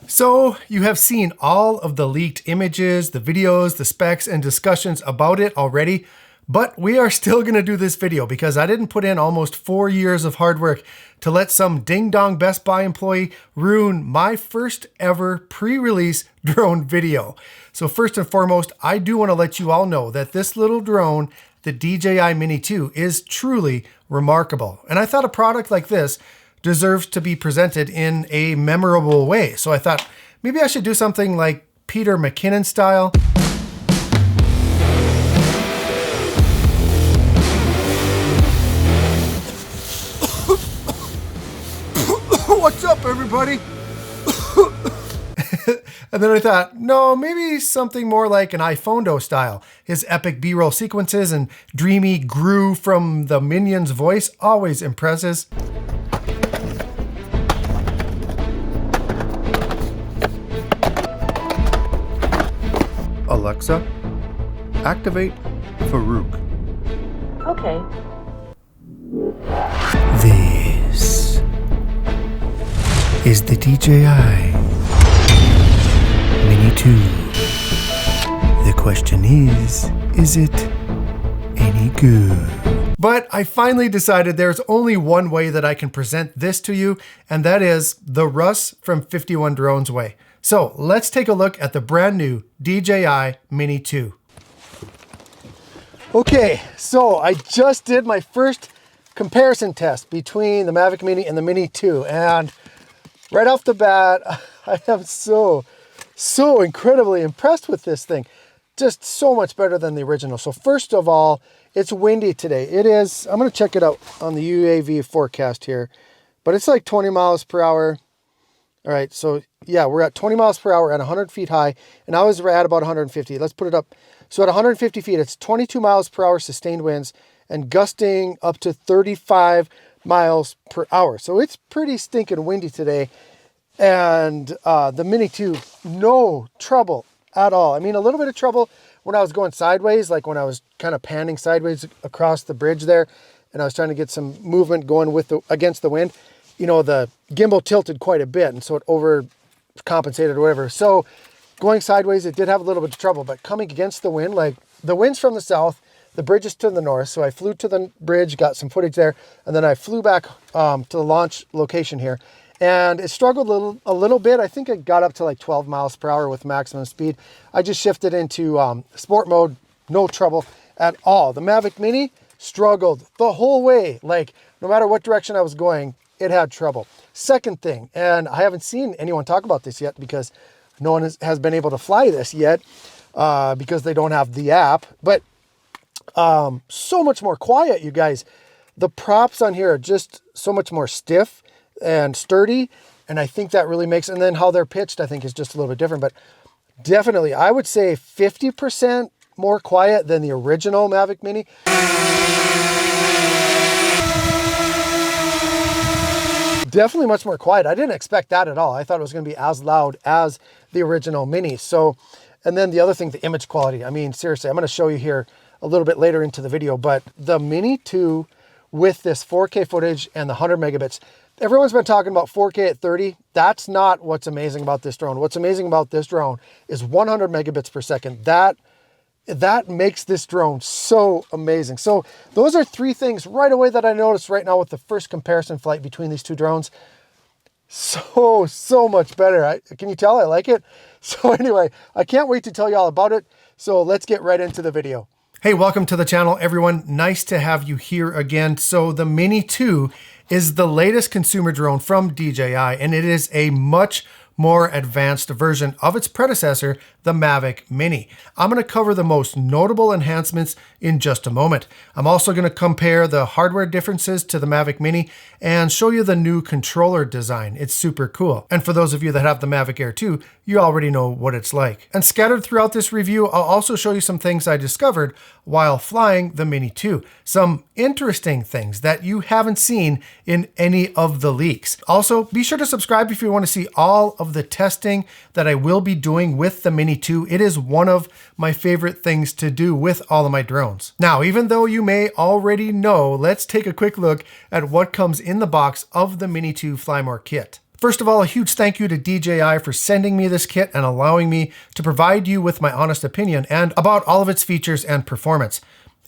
So you have seen all of the leaked images, the videos, the specs, and discussions about it already, but we are still gonna do this video because I didn't put in almost 4 years of hard work to let some ding-dong Best Buy employee ruin my first ever pre-release drone video. So first and foremost, I do wanna let you all know that this little drone, the DJI Mini 2, is truly remarkable. And I thought a product like this deserves to be presented in a memorable way. So I thought maybe I should do something like Peter McKinnon style. What's up, everybody? And then I thought, no, maybe something more like an iPhoto style. His epic B-roll sequences and dreamy Gru from the Minion's voice always impresses. Alexa, activate Farouk. Okay. This is the DJI Mini 2. The question is it any good? But I finally decided there's only one way that I can present this to you, and that is the Russ from 51 Drones way. So let's take a look at the brand new DJI Mini 2. Okay, so I just did my first comparison test between the Mavic Mini and the Mini 2, and right off the bat, I am so incredibly impressed with this thing. Just so much better than the original. So first of all, it's windy today. It is, I'm gonna check it out on the UAV forecast here, but it's like 20 miles per hour. All right, so yeah, we're at 20 miles per hour at 100 feet high, and I was at about 150. Let's put it up. So at 150 feet, it's 22 miles per hour sustained winds and gusting up to 35 miles per hour. So it's pretty stinking windy today. And the Mini 2, no trouble at all. I mean, a little bit of trouble when I was going sideways, like when I was kind of panning sideways across the bridge there, and I was trying to get some movement going against the wind. You know, the gimbal tilted quite a bit, and so it overcompensated or whatever. So going sideways, it did have a little bit of trouble, but coming against the wind, like the wind's from the south, the bridge is to the north. So I flew to the bridge, got some footage there, and then I flew back to the launch location here. And it struggled a little bit. I think it got up to like 12 miles per hour with maximum speed. I just shifted into sport mode, no trouble at all. The Mavic Mini struggled the whole way. Like no matter what direction I was going, it had trouble. Second thing, and I haven't seen anyone talk about this yet because no one has been able to fly this yet because they don't have the app, but so much more quiet, you guys. The props on here are just so much more stiff and sturdy, and I think that really makes, and then how they're pitched I think is just a little bit different, but definitely I would say 50% more quiet than the original Mavic Mini. Definitely much more quiet. I didn't expect that at all. I thought it was going to be as loud as the original Mini. So, and then the other thing, the image quality. I mean, seriously, I'm going to show you here a little bit later into the video, but the Mini 2 with this 4K footage and the 100 megabits, everyone's been talking about 4K at 30. That's not what's amazing about this drone. What's amazing about this drone is 100 megabits per second. That makes this drone so amazing. So those are three things right away that I noticed right now with the first comparison flight between these two drones. So much better. Can you tell I like it? So anyway, I can't wait to tell you all about it. So let's get right into the video. Hey, welcome to the channel, everyone. Nice to have you here again. So the Mini 2 is the latest consumer drone from DJI, and it is a much more advanced version of its predecessor, the Mavic Mini. I'm going to cover the most notable enhancements in just a moment. I'm also going to compare the hardware differences to the Mavic Mini and show you the new controller design. It's super cool. And for those of you that have the Mavic Air 2, you already know what it's like. And scattered throughout this review, I'll also show you some things I discovered while flying the Mini 2. Some interesting things that you haven't seen in any of the leaks. Also, be sure to subscribe if you want to see all of the testing that I will be doing with the Mini 2. It is one of my favorite things to do with all of my drones. Now, even though you may already know, let's take a quick look at what comes in the box of the Mini 2 Fly More kit. First of all, a huge thank you to DJI for sending me this kit and allowing me to provide you with my honest opinion and about all of its features and performance.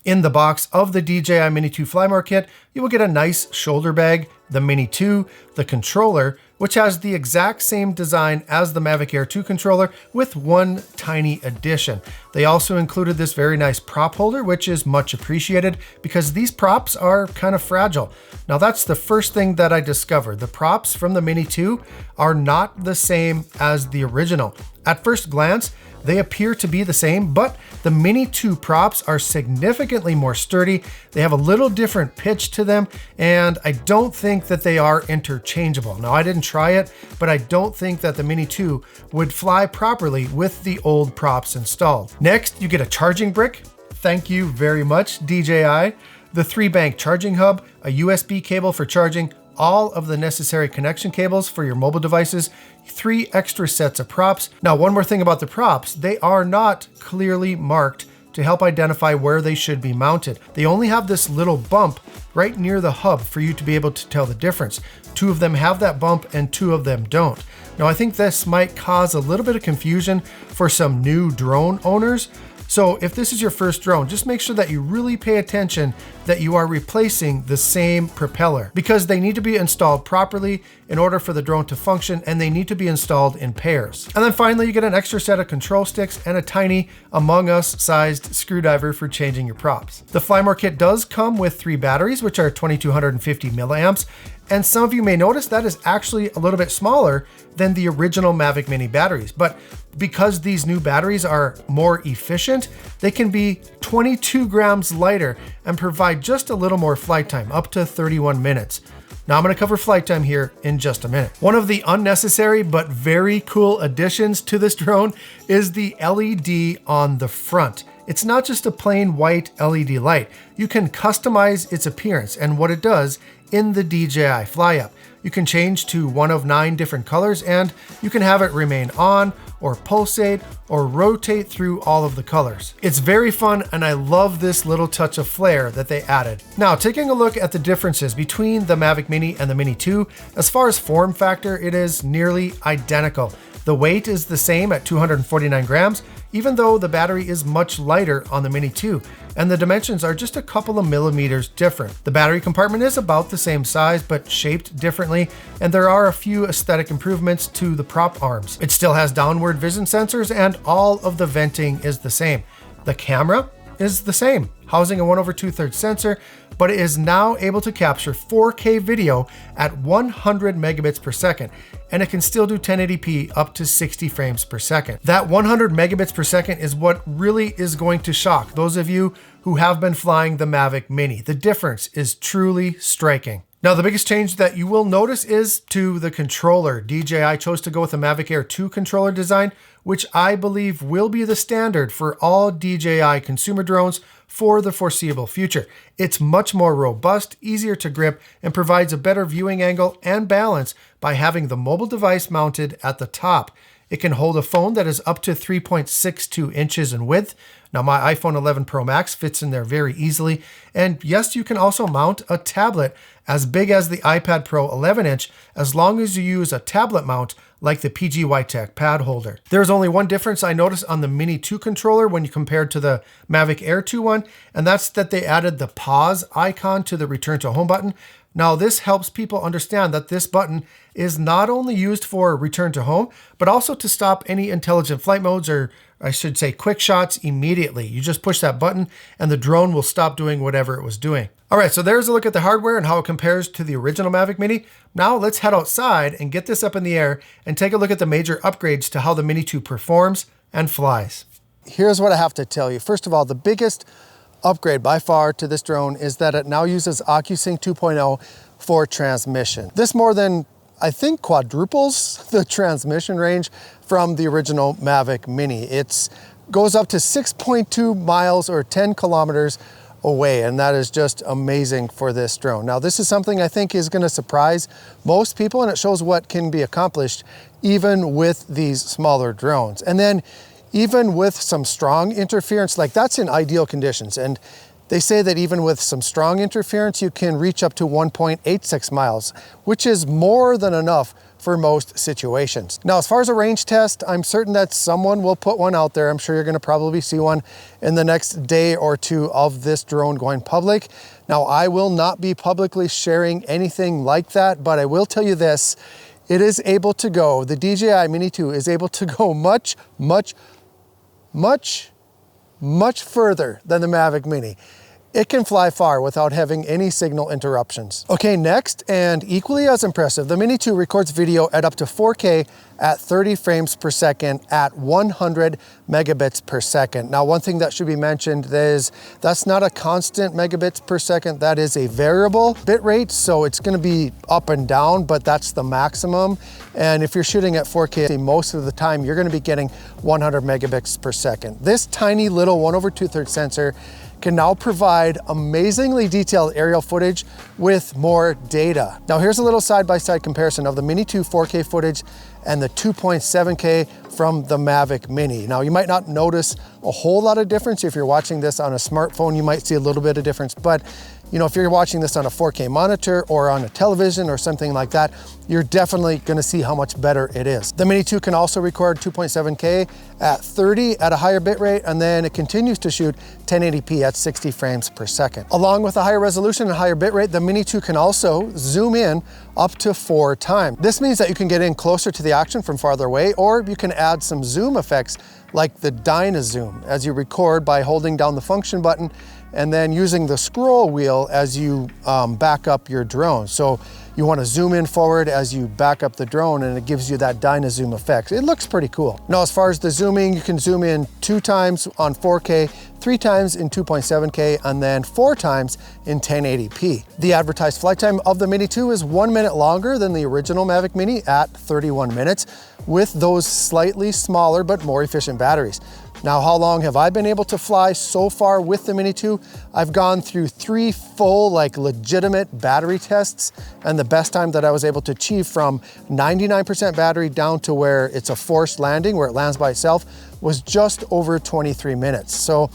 In the box of the DJI Mini 2 Flymore kit, you will get a nice shoulder bag, the Mini 2, the controller, which has the exact same design as the Mavic Air 2 controller with one tiny addition. They also included this very nice prop holder, which is much appreciated because these props are kind of fragile. Now that's the first thing that I discovered. The props from the Mini 2 are not the same as the original. At first glance, they appear to be the same, but the Mini 2 props are significantly more sturdy. They have a little different pitch to them, and I don't think that they are interchangeable. Now, I didn't try it, but I don't think that the Mini 2 would fly properly with the old props installed. Next, you get a charging brick. Thank you very much, DJI. The 3-bank charging hub, a USB cable for charging, all of the necessary connection cables for your mobile devices, 3 extra sets of props. Now, one more thing about the props, they are not clearly marked to help identify where they should be mounted. They only have this little bump right near the hub for you to be able to tell the difference. 2 of them have that bump and 2 of them don't. Now, I think this might cause a little bit of confusion for some new drone owners. So if this is your first drone, just make sure that you really pay attention that you are replacing the same propeller because they need to be installed properly in order for the drone to function, and they need to be installed in pairs. And then finally, you get an extra set of control sticks and a tiny Among Us sized screwdriver for changing your props. The Flymore kit does come with 3 batteries, which are 2250 milliamps. And some of you may notice that is actually a little bit smaller than the original Mavic Mini batteries. But because these new batteries are more efficient, they can be 22 grams lighter and provide just a little more flight time, up to 31 minutes. Now I'm gonna cover flight time here in just a minute. One of the unnecessary but very cool additions to this drone is the LED on the front. It's not just a plain white LED light. You can customize its appearance and what it does in the DJI Fly-Up. You can change to one of 9 different colors, and you can have it remain on or pulsate or rotate through all of the colors. It's very fun, and I love this little touch of flair that they added. Now, taking a look at the differences between the Mavic Mini and the Mini 2, as far as form factor, it is nearly identical. The weight is the same at 249 grams, even though the battery is much lighter on the Mini 2, and the dimensions are just a couple of millimeters different. The battery compartment is about the same size, but shaped differently, and there are a few aesthetic improvements to the prop arms. It still has downward vision sensors, and all of the venting is the same. The camera is the same, housing a 1/2 sensor, but it is now able to capture 4K video at 100 megabits per second, and it can still do 1080p up to 60 frames per second. That 100 megabits per second is what really is going to shock those of you who have been flying the Mavic Mini. The difference is truly striking. Now, the biggest change that you will notice is to the controller. DJI chose to go with a Mavic Air 2 controller design, which I believe will be the standard for all DJI consumer drones for the foreseeable future. It's much more robust, easier to grip, and provides a better viewing angle and balance by having the mobile device mounted at the top. It can hold a phone that is up to 3.62 inches in width. Now, my iPhone 11 Pro Max fits in there very easily. And yes, you can also mount a tablet as big as the iPad Pro 11-inch as long as you use a tablet mount like the PGY-Tech pad holder. There's only one difference I noticed on the Mini 2 controller when you compare to the Mavic Air 2 one, and that's that they added the pause icon to the return to home button. Now, this helps people understand that this button is not only used for return to home, but also to stop any intelligent flight modes, or I should say quick shots, immediately. You just push that button and the drone will stop doing whatever it was doing. All right, so there's a look at the hardware and how it compares to the original Mavic Mini. Now let's head outside and get this up in the air and take a look at the major upgrades to how the Mini 2 performs and flies. Here's what I have to tell you. First of all, the biggest upgrade by far to this drone is that it now uses OcuSync 2.0 for transmission. This more than, I think, quadruples the transmission range from the original Mavic Mini. It goes up to 6.2 miles or 10 kilometers away, and that is just amazing for this drone. Now, this is something I think is going to surprise most people, and it shows what can be accomplished even with these smaller drones. And then even with some strong interference, like that's in ideal conditions. And they say that even with some strong interference, you can reach up to 1.86 miles, which is more than enough for most situations. Now, as far as a range test, I'm certain that someone will put one out there. I'm sure you're gonna probably see one in the next day or two of this drone going public. Now, I will not be publicly sharing anything like that, but I will tell you this, it is able to go, the DJI Mini 2 is able to go much further than the Mavic Mini. It can fly far without having any signal interruptions. Okay, next, and equally as impressive, the Mini 2 records video at up to 4K at 30 frames per second at 100 megabits per second. Now, one thing that should be mentioned is that's not a constant megabits per second, that is a variable bit rate, so it's gonna be up and down, but that's the maximum. And if you're shooting at 4K, most of the time, you're gonna be getting 100 megabits per second. This tiny little 1/2 sensor can now provide amazingly detailed aerial footage with more data. Now here's a little side-by-side comparison of the Mini 2 4K footage and the 2.7K from the Mavic Mini. Now you might not notice a whole lot of difference. If you're watching this on a smartphone, you might see a little bit of difference, but you know, if you're watching this on a 4K monitor or on a television or something like that, you're definitely gonna see how much better it is. The Mini 2 can also record 2.7K at 30 at a higher bit rate, and then it continues to shoot 1080p at 60 frames per second. Along with a higher resolution and higher bit rate, the Mini 2 can also zoom in up to 4 times. This means that you can get in closer to the action from farther away, or you can add some zoom effects like the Dyna-Zoom as you record by holding down the function button and then using the scroll wheel as you back up your drone. So you want to zoom in forward as you back up the drone, and it gives you that Dyna-Zoom effect. It looks pretty cool. Now, as far as the zooming, you can zoom in 2 times on 4K, 3 times in 2.7K, and then 4 times in 1080p. The advertised flight time of the Mini 2 is 1 minute longer than the original Mavic Mini at 31 minutes with those slightly smaller but more efficient batteries. Now, how long have I been able to fly so far with the Mini 2? I've gone through 3 full, like legitimate battery tests, and the best time that I was able to achieve from 99% battery down to where it's a forced landing, where it lands by itself, was just over 23 minutes. So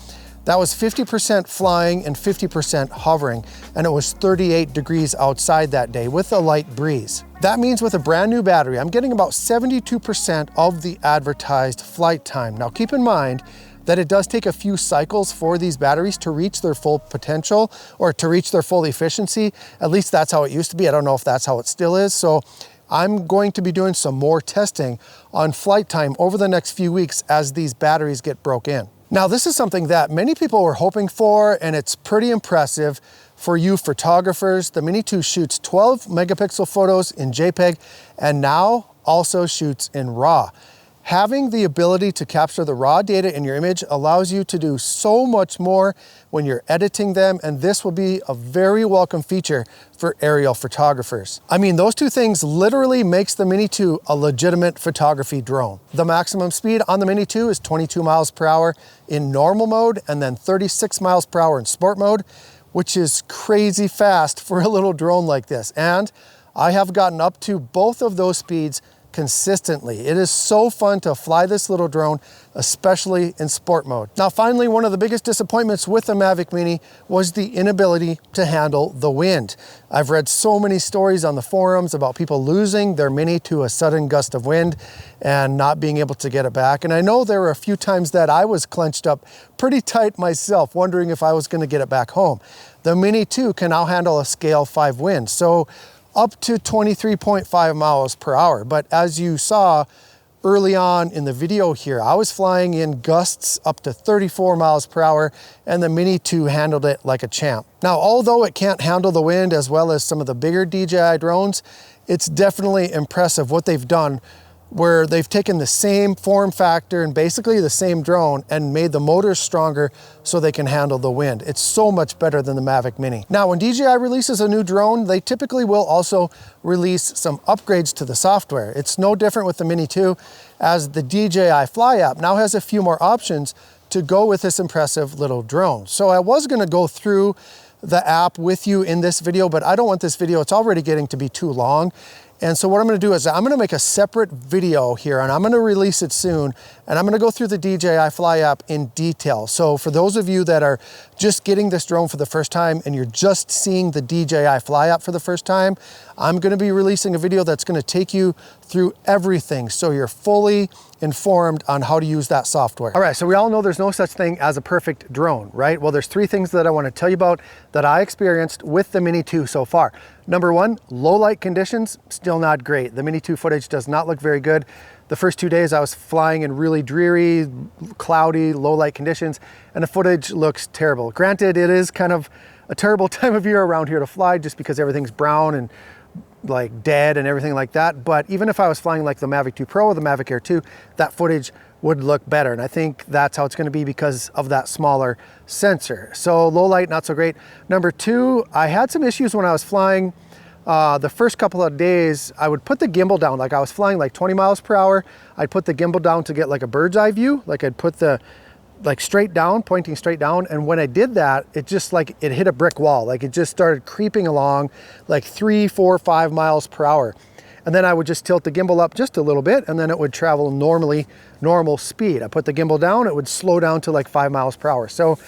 that was 50% flying and 50% hovering, and it was 38 degrees outside that day with a light breeze. That means with a brand new battery, I'm getting about 72% of the advertised flight time. Now keep in mind that it does take a few cycles for these batteries to reach their full potential or to reach their full efficiency. At least that's how it used to be. I don't know if that's how it still is. So I'm going to be doing some more testing on flight time over the next few weeks as these batteries get broke in. Now, this is something that many people were hoping for, and it's pretty impressive for you photographers. The Mini 2 shoots 12 megapixel photos in JPEG and now also shoots in RAW. Having the ability to capture the raw data in your image allows you to do so much more when you're editing them, and this will be a very welcome feature for aerial photographers. I mean, those two things literally makes the Mini 2 a legitimate photography drone. The maximum speed on the Mini 2 is 22 miles per hour in normal mode and then 36 miles per hour in sport mode, which is crazy fast for a little drone like this. And I have gotten up to both of those speeds consistently. It is so fun to fly this little drone, especially in sport mode. Now, finally, one of the biggest disappointments with the Mavic Mini was the inability to handle the wind. I've read so many stories on the forums about people losing their Mini to a sudden gust of wind and not being able to get it back. And I know there were a few times that I was clenched up pretty tight myself, wondering if I was going to get it back home. The Mini 2 can now handle a scale 5 wind, so up to 23.5 miles per hour. But as you saw early on in the video here, I was flying in gusts up to 34 miles per hour, and the Mini 2 handled it like a champ. Now, although it can't handle the wind as well as some of the bigger DJI drones, it's definitely impressive what they've done, where they've taken the same form factor and basically the same drone and made the motors stronger so they can handle the wind. It's so much better than the Mavic Mini. Now, when DJI releases a new drone, they typically will also release some upgrades to the software. It's no different with the Mini 2, as the DJI Fly app now has a few more options to go with this impressive little drone. So I was gonna go through the app with you in this video, but I don't want this video, it's already getting to be too long. And so what I'm gonna do is I'm gonna make a separate video here, and I'm gonna release it soon, and I'm gonna go through the DJI Fly app in detail. So for those of you that are just getting this drone for the first time and you're just seeing the DJI Fly app for the first time, I'm gonna be releasing a video that's gonna take you through everything so you're fully informed on how to use that software. All right, so we all know there's no such thing as a perfect drone, right? Well, there's 3 things that I wanna tell you about that I experienced with the Mini 2 so far. Number 1, low light conditions, still not great. The Mini 2 footage does not look very good. The first 2 days I was flying in really dreary, cloudy, low light conditions, and the footage looks terrible. Granted, it is kind of a terrible time of year around here to fly just because everything's brown and like dead and everything like that. But even if I was flying like the Mavic 2 Pro or the Mavic Air 2, that footage would look better. And I think that's how it's gonna be because of that smaller sensor. So low light, not so great. Number 2, I had some issues when I was flying the first couple of days. I would put the gimbal down, like I was flying like 20 miles per hour. I'd put the gimbal down to get like a bird's eye view. Like I'd put the like straight down, pointing straight down. And when I did that, it just like, it hit a brick wall. Like it just started creeping along like 3, 4, 5 miles per hour. And then I would just tilt the gimbal up just a little bit and then it would travel normal speed. I put the gimbal down, it would slow down to like 5 miles per hour. So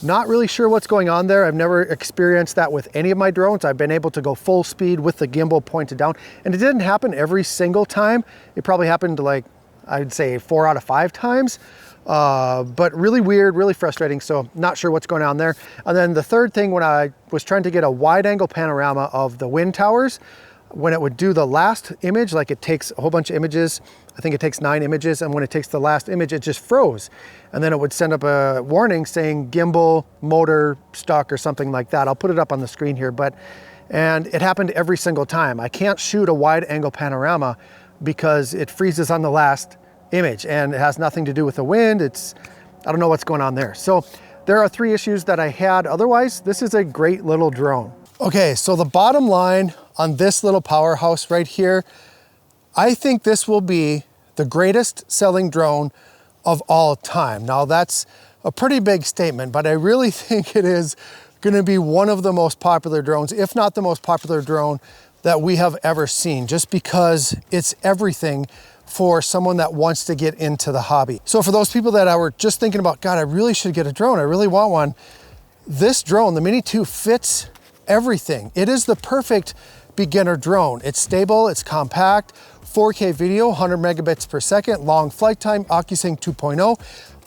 not really sure what's going on there. I've never experienced that with any of my drones. I've been able to go full speed with the gimbal pointed down, and it didn't happen every single time. It probably happened like, I'd say 4 out of 5 times. But really weird, really frustrating. So not sure what's going on there. And then the third thing, when I was trying to get a wide angle panorama of the wind towers, when it would do the last image, like it takes a whole bunch of images, I think it takes 9 images, and when it takes the last image, it just froze. And then it would send up a warning saying gimbal motor stuck or something like that. I'll put it up on the screen here, and it happened every single time. I can't shoot a wide angle panorama because it freezes on the last image, and it has nothing to do with the wind. I don't know what's going on there. So there are 3 issues that I had. Otherwise, this is a great little drone. Okay, so the bottom line on this little powerhouse right here, I think this will be the greatest selling drone of all time. Now that's a pretty big statement, but I really think it is gonna be one of the most popular drones, if not the most popular drone that we have ever seen, just because it's everything for someone that wants to get into the hobby. So for those people that were just thinking about, God, I really should get a drone, I really want one, this drone, the Mini 2, fits everything. It is the perfect beginner drone. It's stable, it's compact, 4K video, 100 megabits per second, long flight time, OcuSync 2.0,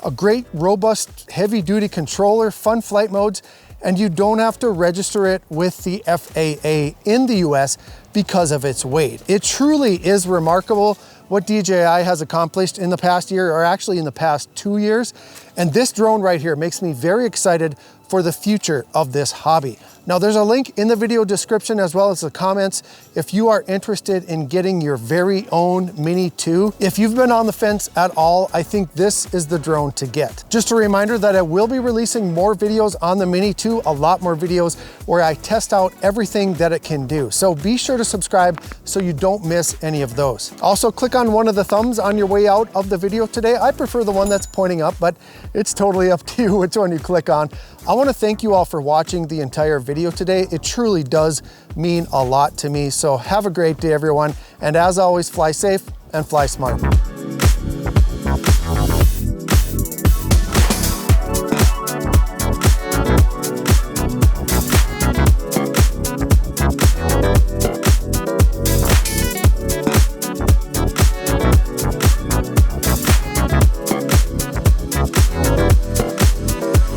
a great, robust, heavy-duty controller, fun flight modes, and you don't have to register it with the FAA in the US because of its weight. It truly is remarkable what DJI has accomplished in the past year, or actually in the past 2 years. And this drone right here makes me very excited for the future of this hobby. Now there's a link in the video description as well as the comments if you are interested in getting your very own Mini 2. If you've been on the fence at all, I think this is the drone to get. Just a reminder that I will be releasing more videos on the Mini 2, a lot more videos where I test out everything that it can do. So be sure to subscribe so you don't miss any of those. Also click on one of the thumbs on your way out of the video today. I prefer the one that's pointing up, but it's totally up to you which one you click on. I want to thank you all for watching the entire video today. It truly does mean a lot to me. So have a great day, everyone. And as always, fly safe and fly smart.